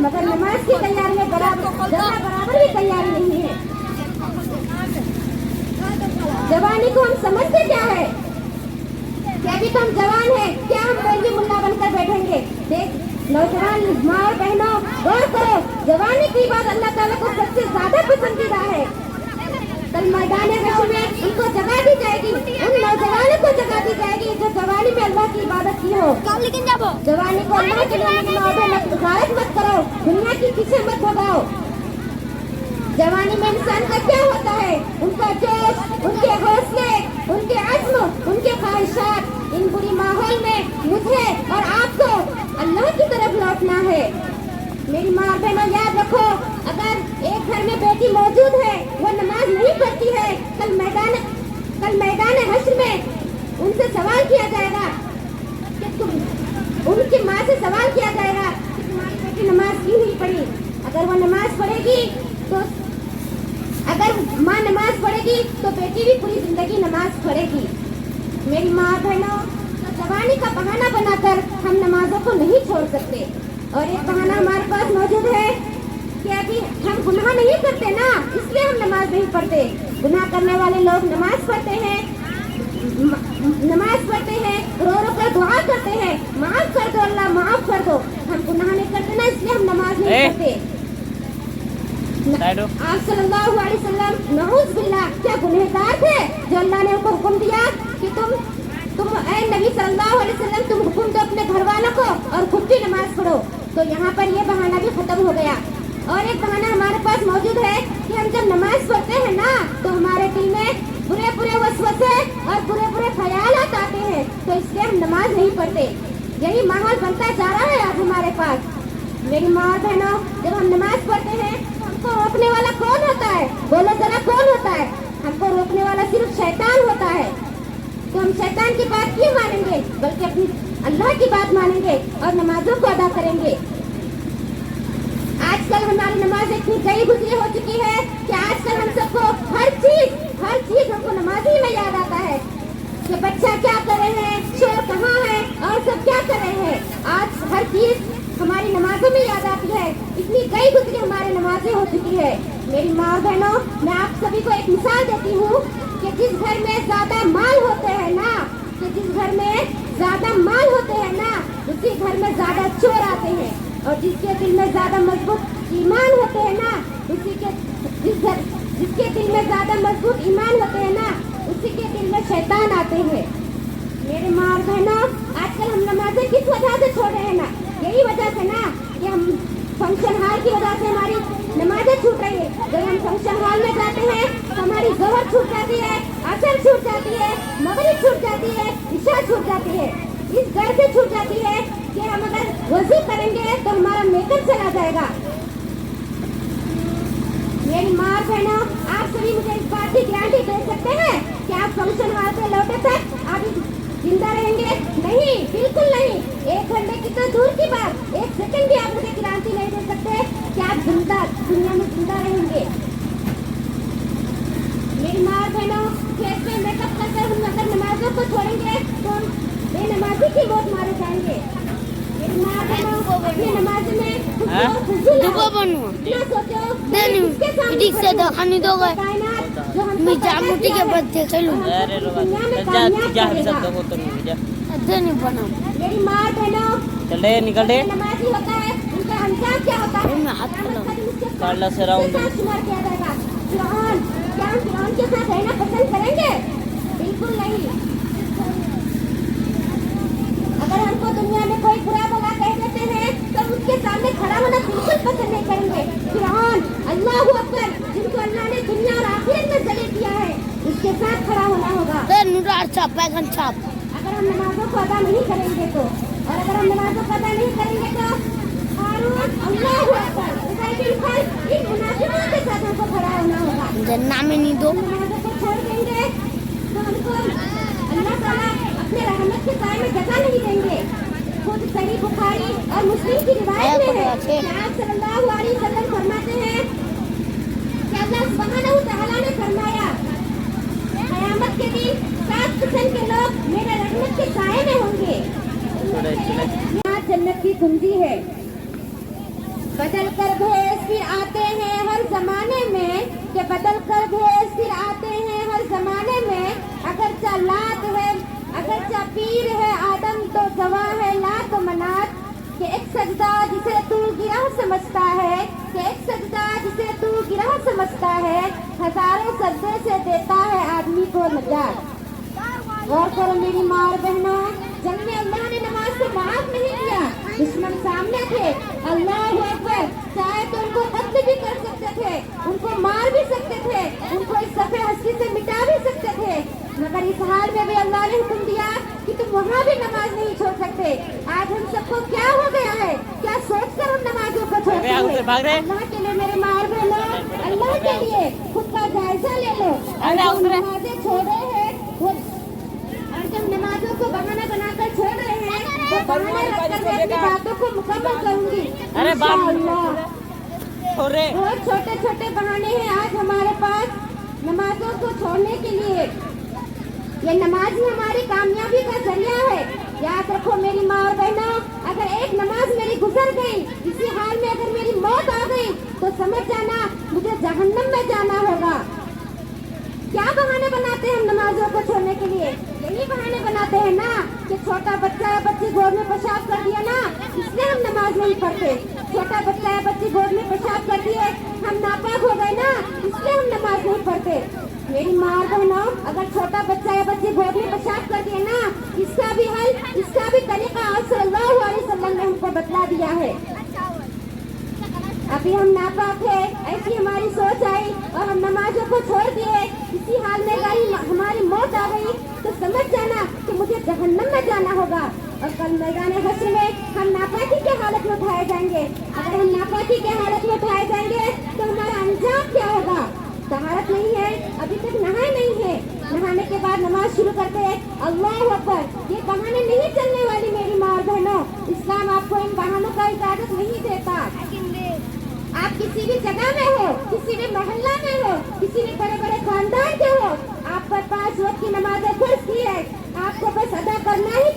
मगर नमाज की तैयारी में बराबर भी तैयारी नहीं है। जवानी को हम समझते क्या है कि अभी तो हम जवान हैं, क्या हम मौलवी मुल्ला बनकर बैठेंगे। देख नौजवान माँ और बहनों गौर करो, जवानी की बात अल्लाह ताला को सबसे ज्यादा पसंदीदा है। कल मैदान हश्र में उनको जगह दी जाएगी, उन नौजवानों को जगह दी जाएगी जो जवानी में अल्लाह की इबादत की हो। जवानी को अल्लाह के लिए गारत मत करो, दुनिया की पीछे मत भगाओ। जवानी में इंसान का क्या होता है, उनका जोश, उनके हौसले, उनके अज़्म, उनके ख्वाहिशात। इन बुरी माहौल में मुझे और आपको अल्लाह की तरफ लौटना है। मेरी माँ बहनों याद रखो, अगर एक घर में बेटी मौजूद है, वो नमाज नहीं पढ़ती है, कल मैदान हश्र में उनसे सवाल किया जाएगा कि उनकी माँ से सवाल किया जाएगा कि तुम्हारी बेटी नमाज क्यों नहीं पढ़ी। अगर वो नमाज पढ़ेगी तो अगर माँ नमाज पढ़ेगी तो बेटी भी पूरी जिंदगी नमाज पढ़ेगी। मेरी माँ बहनों, तो जवानी का बहाना बनाकर हम नमाजों को नहीं छोड़ सकते। और एक बहाना हमारे पास मौजूद है कि अभी हम गुनाह नहीं करते ना, इसलिए हम नमाज नहीं पढ़ते। गुनाह करने वाले लोग नमाज पढ़ते हैं, रो रो कर दुआ करते हैं, माफ कर दो अल्लाह, माफ कर दो। हम गुनाह नहीं करते ना, इसलिए हम नमाज नहीं पढ़ते। आप सल्लल्लाहु अलैहि वसल्लम नऊज़ बिल्लाह क्या गुनहगार थे जो अल्लाह ने उनको हुक्म दिया कि तुम ऐ नबी सल्लल्लाहु अलैहि वसल्लम तुम हुक्म दो अपने घर वालों को और खुद भी नमाज पढ़ो। तो यहाँ पर ये बहाना भी खत्म हो गया। और एक बहाना हमारे पास मौजूद है कि हम जब नमाज पढ़ते हैं ना, तो हमारे दिल में बुरे वसवसे और बुरे ख्यालात आते हैं, तो इसलिए हम नमाज नहीं पढ़ते। यही माहौल बनता जा रहा है आज हमारे पास। मेरी माँ और बहनों, जब हम नमाज पढ़ते हैं हमको रोकने वाला कौन होता है? बोलो जरा, कौन होता है? हमको रोकने वाला सिर्फ शैतान होता है। तो हम शैतान की बात क्यों मानेंगे, बल्कि अपनी अल्लाह की बात मानेंगे और नमाजों को अदा करेंगे। आजकल हमारी नमाज इतनी गई गुजरी हो चुकी है कि आजकल हम सबको हर चीज हमको नमाज ही में याद आता है कि बच्चा क्या कर रहे हैं, शोर कहाँ है और सब क्या कर रहे हैं। आज हर चीज हमारी नमाजों में याद आती है। इतनी गई गुजरी हमारी नमाजें हो चुकी है। मेरी माँ और बहनों, मैं आप सभी को एक मिसाल देती हूँ कि जिस घर में ज्यादा माल होते हैं ना, उसी घर में ज्यादा चोर आते हैं। और जिसके दिल में ज्यादा मजबूत ईमान होते हैं ना, जिसके दिल में ज्यादा मजबूत ईमान होते हैं ना, उसी के दिल में शैतान आते हैं। मेरे माँ और बहनों, आजकल हम नमाजें किस वजह से छोड़ रहे हैं ना, यही वजह से ना कि हम फंक्शन हॉल की वजह से हमारी नमाजें छूट रही है। जब हम फंक्शन हॉल में जाते हैं तो हमारी ज़ोहर छूट जाती है, असर छूट जाती है, मगरिब छूट जाती है, इशा छूट जाती है। इस डर से छूट जाती है कि हम अगर वज़ू करेंगे तो हमारा मेकअप चला जाएगा। मेरी माँ और बहनों, आप सभी मुझे इस बात की गारंटी दे सकते हैं कि आप फंक्शन हॉल से लौटे तक आप जिंदा रहेंगे? नहीं, बिल्कुल नहीं। 1 घंटे की तो दूर की बात, 1 सेकंड भी आप मुझे गारंटी नहीं दे सकते कि आप दुनिया में जिंदा रहेंगे। मेरी माँ और बहनों, फेस में मेकअप कर हम अगर नमाजों को छोड़ेंगे तो बेनमाजी की मौत मारे जाएंगे। मेरी माँ और बहनों, अपनी नमाज में मेरी माँ बहनों, निकल दे नमाजी होता है, उनका अंजाम क्या होता है? शुमार किया जाएगा। फिरौन, क्या हम फिरौन के साथ रहना पसंद करेंगे? बिल्कुल नहीं। अगर हमको दुनिया में कोई बुरा भला कह देते हैं तो उसके सामने खड़ा होना बिल्कुल पसंद नहीं करेंगे। फिरौन, अल्लाह अकबर, जिनको अल्लाह ने दुनिया और आखिरत में जलील किया है, उसके साथ खड़ा होना होगा। अगर हम नमाजों को अदा नहीं करेंगे तो, और अगर हम नमाजों को अदा नहीं करेंगे तो हारून, अल्लाह अकबर, इन मुनाफिकों के साथ हमको खड़ा होना होगा। जन्ना में नहीं दो नमाजों को छोड़ देंगे तो हमको अल्लाह ताला अपने रहमत के साए में जगह नहीं देंगे। खुद सही बुखारी और मुस्लिम की रिवायत में है कि आप सल्लल्लाहु अलैहि वसल्लम फरमाते हैं कि अल्लाह सुब्हानहू व तआला ने फरमाया, क़यामत के दिन 7 किस्म के लोग मेरे रहमत के साए में होंगे। यहाँ जन्नत की कुंजी है। بدل کر بھیس پھر آتے ہیں ہر زمانے میں کہ بدل کر بھیس پھر آتے ہیں ہر زمانے میں اگرچہ لات ہے اگرچہ پیر ہے آدم تو گواہ ہے لات و منات کہ ایک سجدہ جسے تو گرہ سمجھتا ہے کہ ایک سجدہ جسے تو گرہ سمجھتا ہے ہزاروں سجدے سے دیتا ہے آدمی کو نجات. غور کرو میری ماں اور بہنوں, جنگ میں اللہ نے نماز کو معاف نہیں کیا. دشمن سامنے تھے, اللہ اکبر, چاہے تو ان کو قتل بھی کر سکتے تھے, ان کو مار بھی سکتے تھے, ان کو اس صفحے ہستی سے مٹا بھی سکتے تھے, مگر اس حال میں بھی اللہ نے حکم دیا کہ تم وہاں بھی نماز نہیں چھوڑ سکتے. آج ہم سب کو کیا ہو گیا ہے, کیا سوچ کر ہم نمازوں کو چھوڑتے ہیں؟ اللہ کے لیے میرے ماں اور بہنوں, اللہ کے لیے خود کا جائزہ لے لو. اور نمازیں چھوڑ رہے ہیں اور جب نمازوں کو بہانہ بنا کر چھوڑ رہے ہیں تو بہانے رکھ کر میں اپنی باتوں کو مکمل کروں گی انشاءاللہ. بہت چھوٹے چھوٹے بہانے ہیں آج ہمارے پاس نمازوں کو چھوڑنے کے لیے. یہ نماز ہی ہماری کامیابی کا ذریعہ ہے. یاد رکھو میری ماں اور بہنوں, اگر ایک نماز میری گزر گئی, اسی حال میں اگر میری موت آ گئی تو سمجھ جانا مجھے جہنم میں جانا ہوگا. کیا بہانے بناتے ہیں ہم نمازوں کو چھوڑنے کے لیے؟ یہی بہانے بناتے ہیں نا کہ چھوٹا بچہ یا بچی گود میں پیشاب کر دیا نا, اس لیے ہم نماز نہیں پڑھتے. چھوٹا بچہ یا بچی گود میں پیشاب کر دیے, ہم ناپاک ہو گئے نا, اس لیے ہم نماز نہیں پڑھتے. میری ماں اور بہنوں, اگر چھوٹا بچہ یا بچی گود میں پیشاب کر دیے نا, اس کا بھی حل, اس کا بھی طریقہ آپ صلی اللہ علیہ وسلم نے ہم کو بتلا دیا ہے. ابھی ہم ناپاک ہے, ایسی ہماری سوچ آئی اور ہم نمازوں کو چھوڑ دیے, اسی حال میں ہماری موت آ گئی تو سمجھ جانا کہ مجھے جہنم میں جانا ہوگا. اور کل میدان حشر میں ہم ناپاکی کے حالت میں اٹھائے جائیں گے. اگر ہم ناپاکی کے حالت میں اٹھائے جائیں گے تو ہمارا انجام کیا ہوگا؟ طہارت نہیں ہے, ابھی تک نہائے نہیں ہے, نہانے کے بعد نماز شروع کرتے ہیں اللہ اکبر. یہ بہانے نہیں چلنے والی میری ماں اور بہنوں. اسلام آپ کو ان بہانوں کا اجازت نہیں دیتا. آپ کسی بھی جگہ میں ہو, کسی بھی محلہ میں ہو, کسی بھی بڑے بڑے خاندان کے ہو, آپ پر 5 وقت کی نمازیں فرض کی ہے, آپ کو بس ادا کرنا ہی